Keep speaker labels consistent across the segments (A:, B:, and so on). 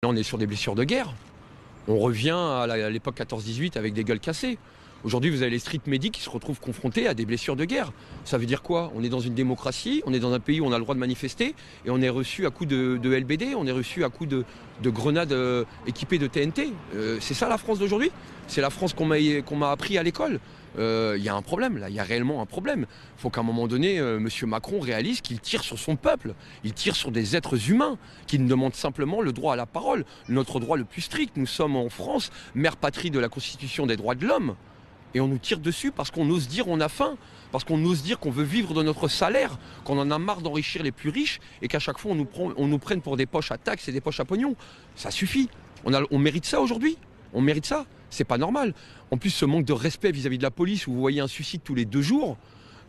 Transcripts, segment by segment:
A: Là, on est sur des blessures de guerre. On revient à l'époque 14-18 avec des gueules cassées. Aujourd'hui, vous avez les street medics qui se retrouvent confrontés à des blessures de guerre. Ça veut dire quoi? On est dans une démocratie, on est dans un pays où on a le droit de manifester et on est reçu à coups de LBD, on est reçu à coups de grenades équipées de TNT. C'est ça la France d'aujourd'hui? C'est la France qu'on m'a appris à l'école. Il y a un problème là, il y a réellement un problème. Il faut qu'à un moment donné, M. Macron réalise qu'il tire sur son peuple, il tire sur des êtres humains qui nous demandent simplement le droit à la parole, notre droit le plus strict. Nous sommes en France, mère patrie de la Constitution des droits de l'homme. Et on nous tire dessus parce qu'on ose dire on a faim, parce qu'on ose dire qu'on veut vivre de notre salaire, qu'on en a marre d'enrichir les plus riches et qu'à chaque fois on nous prenne pour des poches à taxes et des poches à pognon. Ça suffit. On mérite ça aujourd'hui. On mérite ça. C'est pas normal. En plus, ce manque de respect vis-à-vis de la police, où vous voyez un suicide tous les 2 jours,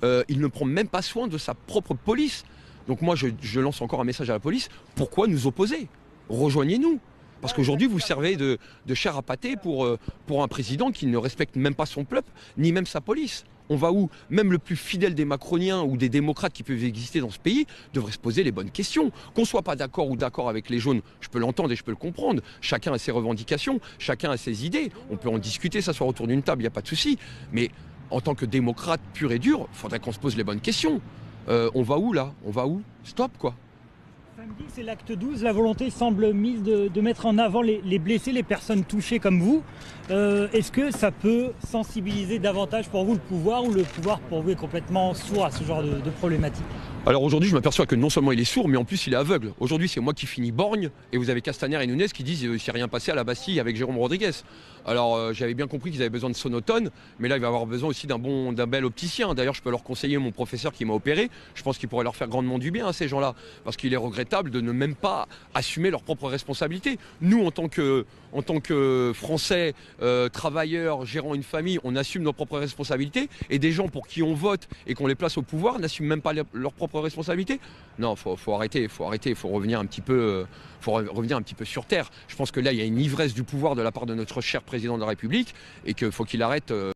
A: il ne prend même pas soin de sa propre police. Donc moi, je lance encore un message à la police. Pourquoi nous opposer? Rejoignez-nous. Parce qu'aujourd'hui, vous servez de chair à pâté pour un président qui ne respecte même pas son peuple, ni même sa police. On va où? Même le plus fidèle des macroniens ou des démocrates qui peuvent exister dans ce pays devrait se poser les bonnes questions. Qu'on ne soit pas d'accord ou d'accord avec les jaunes, je peux l'entendre et je peux le comprendre. Chacun a ses revendications, chacun a ses idées. On peut en discuter, s'asseoir autour d'une table, il n'y a pas de souci. Mais en tant que démocrate pur et dur, il faudrait qu'on se pose les bonnes questions. On va où là? On va où? Stop quoi.
B: Samedi, c'est l'acte 12. La volonté semble mise de mettre en avant les blessés, les personnes touchées comme vous. Est-ce que ça peut sensibiliser davantage pour vous le pouvoir, ou le pouvoir pour vous est complètement sourd à ce genre de problématique?
A: Alors aujourd'hui, je m'aperçois que non seulement il est sourd, mais en plus il est aveugle. Aujourd'hui, c'est moi qui finis borgne, et vous avez Castaner et Nunez qui disent qu'il s'est rien passé à la Bastille avec Jérôme Rodriguez. Alors j'avais bien compris qu'ils avaient besoin de sonotone, mais là il va avoir besoin aussi d'un bel opticien. D'ailleurs, je peux leur conseiller mon professeur qui m'a opéré. Je pense qu'il pourrait leur faire grandement du bien à ces gens-là, parce qu'il est regrettable de ne même pas assumer leurs propres responsabilités. Nous, en tant que Français, travailleurs, gérant une famille, on assume nos propres responsabilités, et des gens pour qui on vote et qu'on les place au pouvoir n'assument même pas leurs propres responsabilités. Non, faut arrêter, faut revenir un petit peu, sur terre. Je pense que là, il y a une ivresse du pouvoir de la part de notre cher président de la République et qu'il faut qu'il arrête.